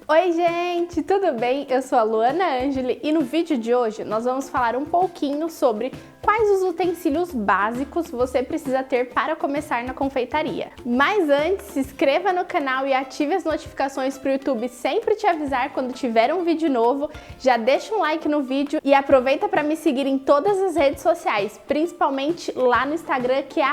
Oi gente, tudo bem? Eu sou a Luana Angeli e no vídeo de hoje nós vamos falar um pouquinho sobre quais os utensílios básicos você precisa ter para começar na confeitaria. Mas antes, se inscreva no canal e ative as notificações para o YouTube sempre te avisar quando tiver um vídeo novo. Já deixa um like no vídeo e aproveita para me seguir em todas as redes sociais, principalmente lá no Instagram, que é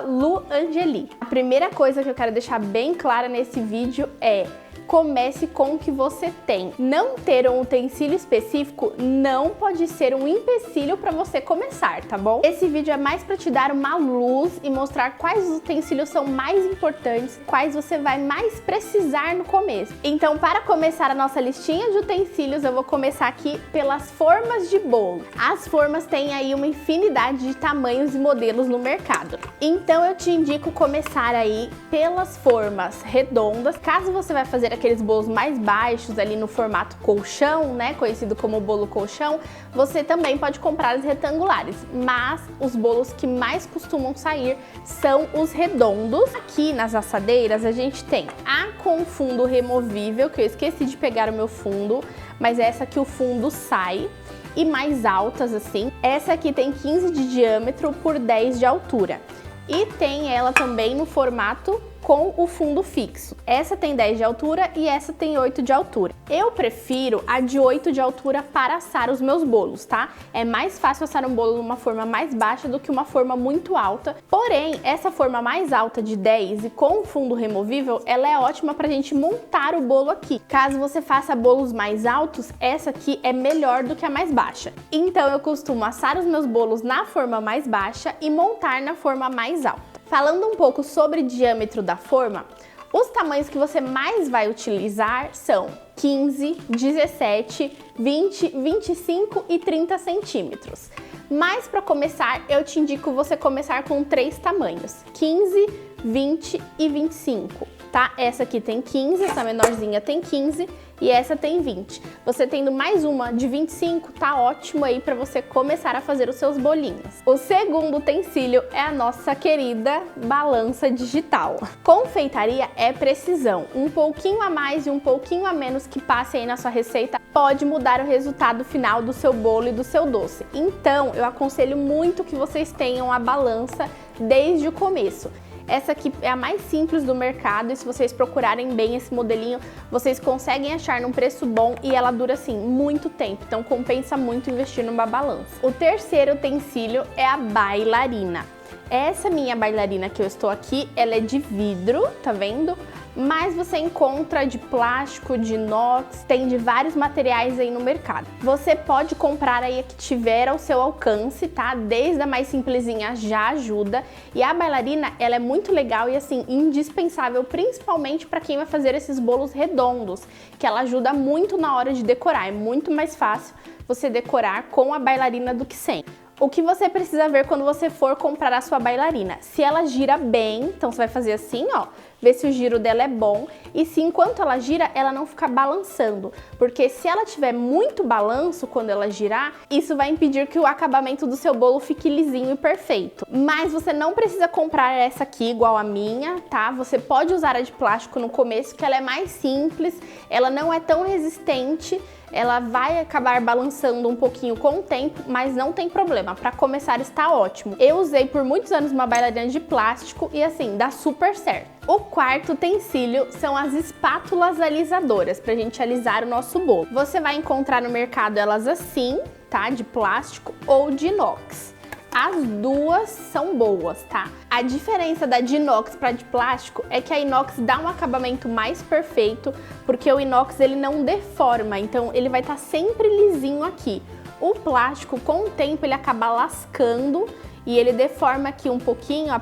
@luangeli. A primeira coisa que eu quero deixar bem clara nesse vídeo é: comece com o que você tem. Não ter um utensílio específico não pode ser um empecilho para você começar, tá bom? Esse vídeo é mais para te dar uma luz e mostrar quais os utensílios são mais importantes, quais você vai mais precisar no começo. Então, para começar a nossa listinha de utensílios, eu vou começar aqui pelas formas de bolo. As formas têm aí uma infinidade de tamanhos e modelos no mercado. Então, eu te indico começar aí pelas formas redondas. Caso você vai fazer aqueles bolos mais baixos ali no formato colchão, né, conhecido como bolo colchão, você também pode comprar os retangulares, mas os bolos que mais costumam sair são os redondos. Aqui nas assadeiras a gente tem a com fundo removível, que eu esqueci de pegar o meu fundo, mas essa que o fundo sai, e mais altas assim. Essa aqui tem 15 de diâmetro por 10 de altura. E tem ela também no formato com o fundo fixo. Essa tem 10 de altura e essa tem 8 de altura. Eu prefiro a de 8 de altura para assar os meus bolos, tá? É mais fácil assar um bolo numa forma mais baixa do que uma forma muito alta. Porém, essa forma mais alta de 10 e com o fundo removível, ela é ótima pra gente montar o bolo aqui. Caso você faça bolos mais altos, essa aqui é melhor do que a mais baixa. Então eu costumo assar os meus bolos na forma mais baixa e montar na forma mais alta. Falando um pouco sobre o diâmetro da forma, os tamanhos que você mais vai utilizar são 15, 17, 20, 25 e 30 centímetros. Mas para começar, eu te indico você começar com 3 tamanhos: 15, 20 e 25, tá? Essa aqui tem 15, essa menorzinha tem 15 e essa tem 20. Você tendo mais uma de 25, tá ótimo aí para você começar a fazer os seus bolinhos. O segundo utensílio é a nossa querida balança digital. Confeitaria é precisão. Um pouquinho a mais e um pouquinho a menos que passe aí na sua receita pode mudar o resultado final do seu bolo e do seu doce. Então, eu aconselho muito que vocês tenham a balança desde o começo. Essa aqui é a mais simples do mercado e se vocês procurarem bem esse modelinho, vocês conseguem achar num preço bom e ela dura assim muito tempo, então compensa muito investir numa balança. O terceiro utensílio é a bailarina. Essa minha bailarina que eu estou aqui, ela é de vidro, tá vendo? Mas você encontra de plástico, de inox, tem de vários materiais aí no mercado. Você pode comprar aí a que tiver ao seu alcance, tá? Desde a mais simplesinha já ajuda. E a bailarina, ela é muito legal e assim, indispensável, principalmente para quem vai fazer esses bolos redondos, que ela ajuda muito na hora de decorar. É muito mais fácil você decorar com a bailarina do que sem. O que você precisa ver quando você for comprar a sua bailarina? Se ela gira bem, então você vai fazer assim, ó, ver se o giro dela é bom e se enquanto ela gira, ela não ficar balançando, porque se ela tiver muito balanço quando ela girar, isso vai impedir que o acabamento do seu bolo fique lisinho e perfeito. Mas você não precisa comprar essa aqui igual a minha, tá? Você pode usar a de plástico no começo, que ela é mais simples, ela não é tão resistente. Ela vai acabar balançando um pouquinho com o tempo, mas não tem problema. Para começar está ótimo. Eu usei por muitos anos uma bailarina de plástico e assim, dá super certo. O quarto utensílio são as espátulas alisadoras, pra gente alisar o nosso bolo. Você vai encontrar no mercado elas assim, tá? De plástico ou de inox. As duas são boas, tá? A diferença da de inox para de plástico é que a inox dá um acabamento mais perfeito, porque o inox ele não deforma, então ele vai estar sempre lisinho aqui. O plástico, com o tempo, ele acaba lascando e ele deforma aqui um pouquinho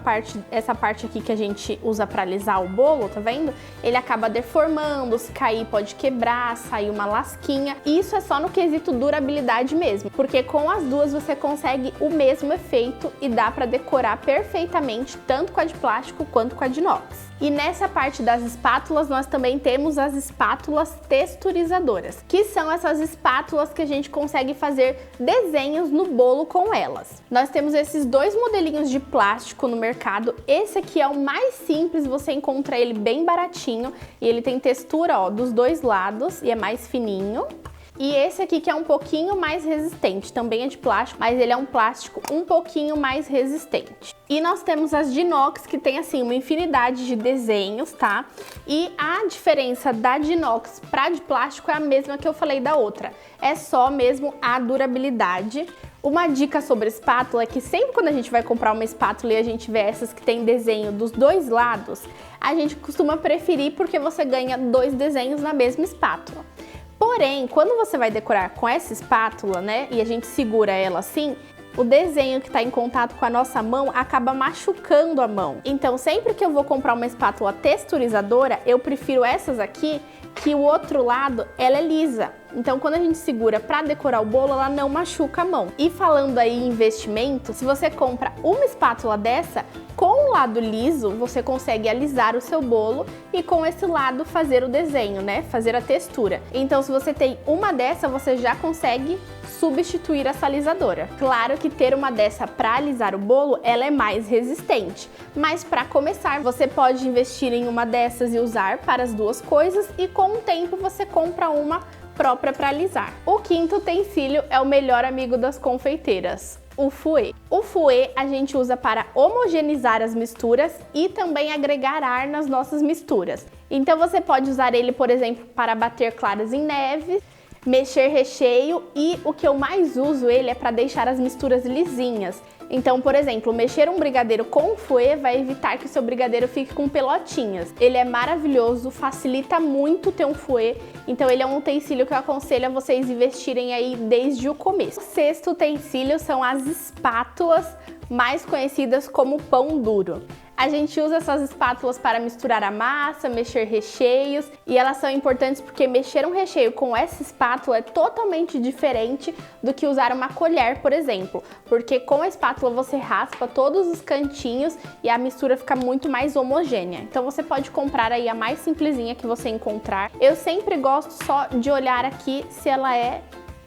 essa parte aqui que a gente usa para alisar o bolo, tá vendo? Ele acaba deformando, se cair pode quebrar, sair uma lasquinha. E isso é só no quesito durabilidade mesmo, porque com as duas você consegue o mesmo efeito e dá para decorar perfeitamente, tanto com a de plástico quanto com a de inox. E nessa parte das espátulas, nós também temos as espátulas texturizadoras, que são essas espátulas que a gente consegue fazer desenhos no bolo com elas. Nós temos esses dois modelinhos de plástico no mercado. Esse aqui é o mais simples, você encontra ele bem baratinho e ele tem textura, ó, dos dois lados e é mais fininho. E esse aqui que é um pouquinho mais resistente, também é de plástico, mas ele é um plástico um pouquinho mais resistente. E nós temos as de inox, que tem assim uma infinidade de desenhos, tá? E a diferença da de inox para de plástico é a mesma que eu falei da outra, é só mesmo a durabilidade. Uma dica sobre espátula é que sempre quando a gente vai comprar uma espátula e a gente vê essas que tem desenho dos dois lados, a gente costuma preferir porque você ganha dois desenhos na mesma espátula. Porém, quando você vai decorar com essa espátula, né, e a gente segura ela assim, o desenho que está em contato com a nossa mão acaba machucando a mão. Então, sempre que eu vou comprar uma espátula texturizadora, eu prefiro essas aqui, que o outro lado, ela é lisa. Então, quando a gente segura para decorar o bolo, ela não machuca a mão. E falando aí em investimento, se você compra uma espátula dessa, com o lado liso, você consegue alisar o seu bolo e com esse lado fazer o desenho, né? Fazer a textura. Então, se você tem uma dessa, você já consegue substituir essa alisadora. Claro que ter uma dessa para alisar o bolo, ela é mais resistente. Mas para começar, você pode investir em uma dessas e usar para as duas coisas e com o tempo você compra uma própria para alisar. O quinto utensílio é o melhor amigo das confeiteiras, o fouet. O fouet a gente usa para homogeneizar as misturas e também agregar ar nas nossas misturas. Então você pode usar ele, por exemplo, para bater claras em neve, mexer recheio e o que eu mais uso ele é para deixar as misturas lisinhas. Então, por exemplo, mexer um brigadeiro com fouet vai evitar que o seu brigadeiro fique com pelotinhas. Ele é maravilhoso, facilita muito ter um fouet, então ele é um utensílio que eu aconselho a vocês investirem aí desde o começo. O sexto utensílio são as espátulas, mais conhecidas como pão duro. A gente usa essas espátulas para misturar a massa, mexer recheios, e elas são importantes porque mexer um recheio com essa espátula é totalmente diferente do que usar uma colher, por exemplo, porque com a espátula você raspa todos os cantinhos e a mistura fica muito mais homogênea. Então você pode comprar aí a mais simplesinha que você encontrar. Eu sempre gosto só de olhar aqui se ela é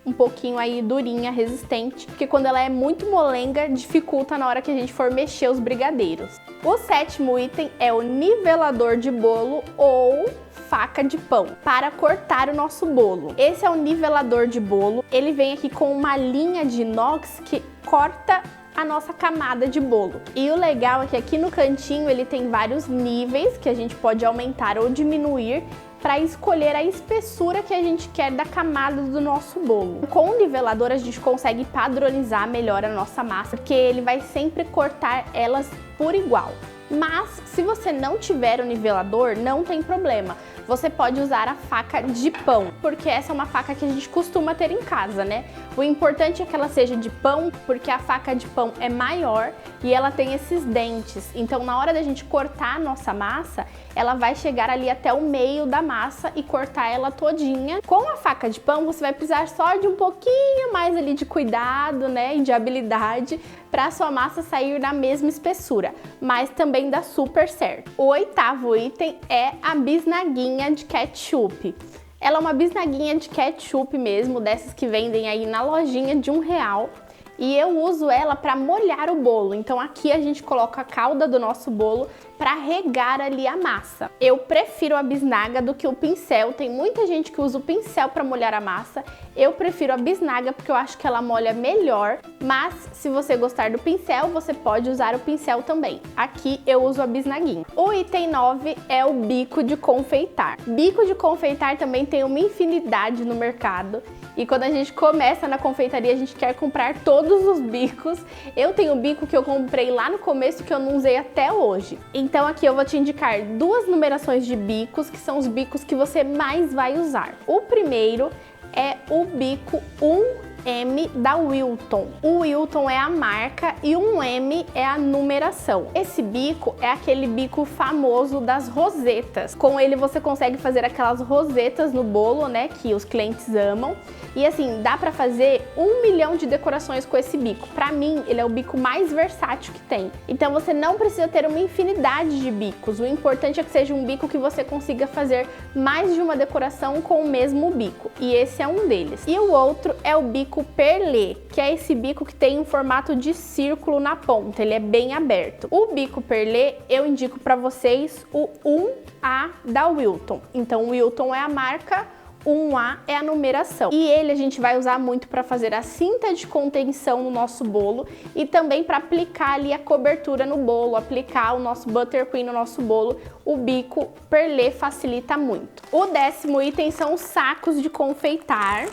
um pouquinho aí durinha, resistente, porque quando ela é muito molenga, dificulta na hora que a gente for mexer os brigadeiros. O sétimo item é o nivelador de bolo ou faca de pão, para cortar o nosso bolo. Esse é o nivelador de bolo, ele vem aqui com uma linha de inox que corta a nossa camada de bolo. E o legal é que aqui no cantinho ele tem vários níveis que a gente pode aumentar ou diminuir para escolher a espessura que a gente quer da camada do nosso bolo. Com o nivelador a gente consegue padronizar melhor a nossa massa, porque ele vai sempre cortar elas por igual. Mas se você não tiver o nivelador, não tem problema. Você pode usar a faca de pão, porque essa é uma faca que a gente costuma ter em casa, né? O importante é que ela seja de pão, porque a faca de pão é maior e ela tem esses dentes. Então, na hora da gente cortar a nossa massa, ela vai chegar ali até o meio da massa e cortar ela todinha. Com a faca de pão, você vai precisar só de um pouquinho mais ali de cuidado, né? E de habilidade para a sua massa sair na mesma espessura, mas também dá super certo. O oitavo item é a bisnaguinha de ketchup. Ela é uma bisnaguinha de ketchup mesmo, dessas que vendem aí na lojinha de R$1. E eu uso ela para molhar o bolo. Então aqui a gente coloca a calda do nosso bolo para regar ali a massa. Eu prefiro a bisnaga do que o pincel. Tem muita gente que usa o pincel para molhar a massa. Eu prefiro a bisnaga porque eu acho que ela molha melhor. Mas se você gostar do pincel, você pode usar o pincel também. Aqui eu uso a bisnaguinha. O item 9 é o bico de confeitar. Bico de confeitar também tem uma infinidade no mercado. E quando a gente começa na confeitaria, a gente quer comprar todos os bicos. Eu tenho um bico que eu comprei lá no começo que eu não usei até hoje. Então aqui eu vou te indicar duas numerações de bicos, que são os bicos que você mais vai usar. O primeiro é o bico 1 M da Wilton. O Wilton é a marca e um M é a numeração. Esse bico é aquele bico famoso das rosetas. Com ele você consegue fazer aquelas rosetas no bolo, né, que os clientes amam. E assim, dá pra fazer 1 milhão de decorações com esse bico. Pra mim, ele é o bico mais versátil que tem. Então você não precisa ter uma infinidade de bicos. O importante é que seja um bico que você consiga fazer mais de uma decoração com o mesmo bico. E esse é um deles. E o outro é o bico perlé, que é esse bico que tem um formato de círculo na ponta. Ele é bem aberto. O bico perlé, eu indico pra vocês o 1A da Wilton. Então o Wilton é a marca, 1A é a numeração. E ele a gente vai usar muito para fazer a cinta de contenção no nosso bolo e também para aplicar ali a cobertura no bolo, aplicar o nosso buttercream no nosso bolo. O bico perlé facilita muito. O 10º item são os sacos de confeitar,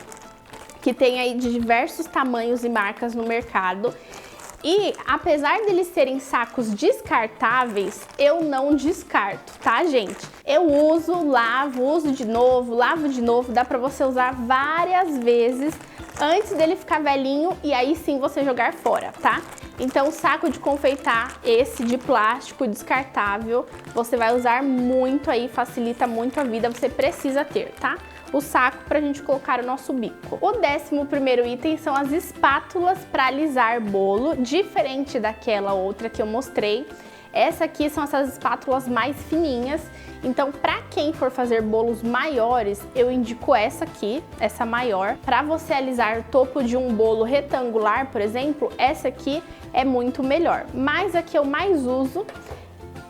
que tem aí de diversos tamanhos e marcas no mercado. E apesar deles serem sacos descartáveis, eu não descarto, tá, gente? Eu uso, lavo de novo, dá pra você usar várias vezes antes dele ficar velhinho e aí sim você jogar fora, tá? Então o saco de confeitar, esse de plástico descartável, você vai usar muito aí, facilita muito a vida, você precisa ter, tá? O saco pra gente colocar o nosso bico. O 11º item são as espátulas para alisar bolo, diferente daquela outra que eu mostrei. Essa aqui são essas espátulas mais fininhas, então para quem for fazer bolos maiores, eu indico essa aqui, essa maior. Para você alisar o topo de um bolo retangular, por exemplo, essa aqui é muito melhor. Mas a que eu mais uso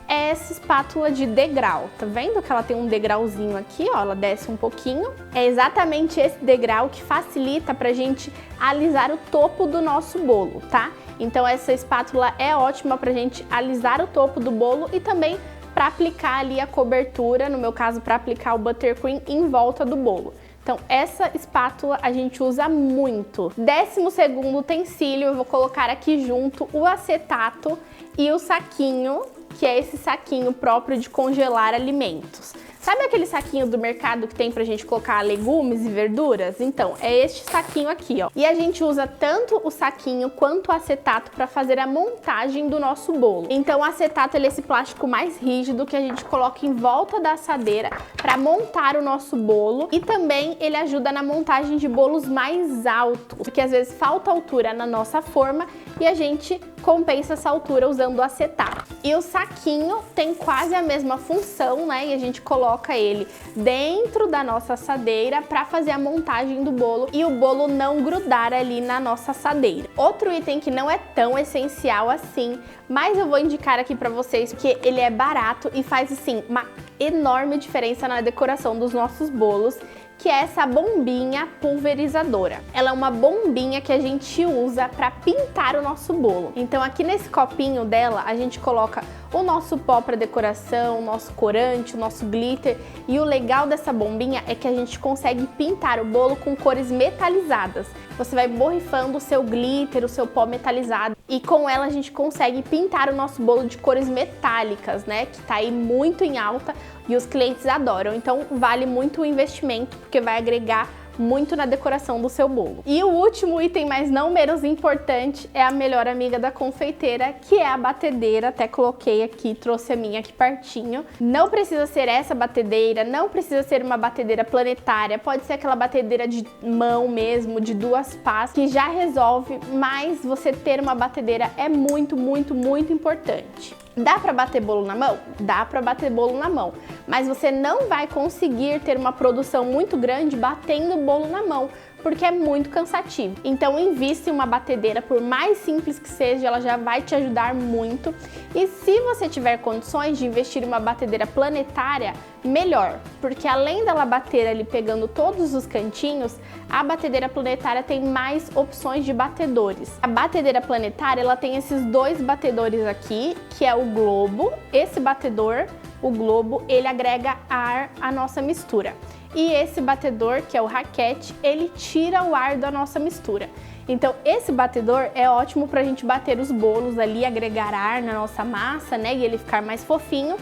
é essa espátula de degrau. Tá vendo que ela tem um degrauzinho aqui, ó, ela desce um pouquinho. É exatamente esse degrau que facilita pra gente alisar o topo do nosso bolo, tá? Então essa espátula é ótima pra gente alisar o topo do bolo e também para aplicar ali a cobertura, no meu caso para aplicar o buttercream em volta do bolo. Então essa espátula a gente usa muito. 12º utensílio, eu vou colocar aqui junto o acetato e o saquinho, que é esse saquinho próprio de congelar alimentos. Sabe aquele saquinho do mercado que tem pra gente colocar legumes e verduras? Então, é este saquinho aqui, ó. E a gente usa tanto o saquinho quanto o acetato para fazer a montagem do nosso bolo. Então, o acetato ele é esse plástico mais rígido que a gente coloca em volta da assadeira para montar o nosso bolo. E também ele ajuda na montagem de bolos mais altos, porque às vezes falta altura na nossa forma e a gente compensa essa altura usando o acetato. E o saquinho tem quase a mesma função, né? E a gente coloca ele dentro da nossa assadeira para fazer a montagem do bolo e o bolo não grudar ali na nossa assadeira. Outro item que não é tão essencial assim, mas eu vou indicar aqui para vocês porque ele é barato e faz assim uma enorme diferença na decoração dos nossos bolos, que é essa bombinha pulverizadora. Ela é uma bombinha que a gente usa para pintar o nosso bolo. Então aqui nesse copinho dela a gente coloca o nosso pó para decoração, o nosso corante, o nosso glitter, e o legal dessa bombinha é que a gente consegue pintar o bolo com cores metalizadas. Você vai borrifando o seu glitter, o seu pó metalizado, e com ela a gente consegue pintar o nosso bolo de cores metálicas, né? Que tá aí muito em alta e os clientes adoram. Então vale muito o investimento, porque vai agregar muito na decoração do seu bolo. E o último item, mas não menos importante, é a melhor amiga da confeiteira, que é a batedeira. Até coloquei aqui, trouxe a minha aqui pertinho. Não precisa ser essa batedeira, não precisa ser uma batedeira planetária, pode ser aquela batedeira de mão mesmo, de 2 pás, que já resolve, mas você ter uma batedeira é muito, muito, muito importante. Dá para bater bolo na mão? Dá para bater bolo na mão, mas você não vai conseguir ter uma produção muito grande batendo bolo na mão, porque é muito cansativo. Então invista em uma batedeira, por mais simples que seja, ela já vai te ajudar muito. E se você tiver condições de investir em uma batedeira planetária, melhor, porque além dela bater ali pegando todos os cantinhos, a batedeira planetária tem mais opções de batedores. A batedeira planetária, ela tem esses 2 batedores aqui, que é o globo. Esse batedor, o globo, ele agrega ar à nossa mistura. e esse batedor, que é o raquete, ele tira o ar da nossa mistura. Então esse batedor é ótimo pra gente bater os bolos ali, agregar ar na nossa massa, né, e ele ficar mais fofinho.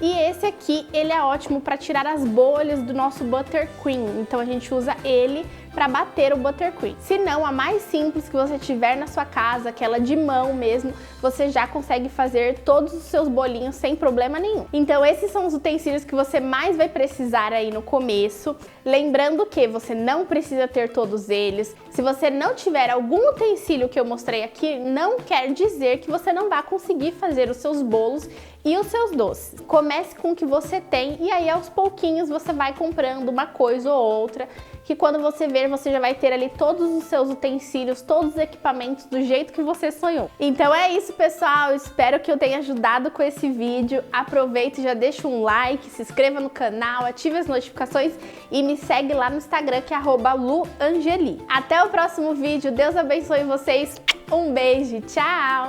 E esse aqui, ele é ótimo para tirar as bolhas do nosso buttercream, então a gente usa ele para bater o buttercream. Se não, a mais simples que você tiver na sua casa, aquela de mão mesmo, você já consegue fazer todos os seus bolinhos sem problema nenhum. Então esses são os utensílios que você mais vai precisar aí no começo. Lembrando que você não precisa ter todos eles. Se você não tiver algum utensílio que eu mostrei aqui, não quer dizer que você não vai conseguir fazer os seus bolos e os seus doces. Comece com o que você tem e aí aos pouquinhos você vai comprando uma coisa ou outra, que quando você ver, você já vai ter ali todos os seus utensílios, todos os equipamentos do jeito que você sonhou. Então é isso, pessoal, espero que eu tenha ajudado com esse vídeo. Aproveita e já deixa um like, se inscreva no canal, ative as notificações e me segue lá no Instagram, que é @luangeli. Até o próximo vídeo, Deus abençoe vocês, um beijo, tchau!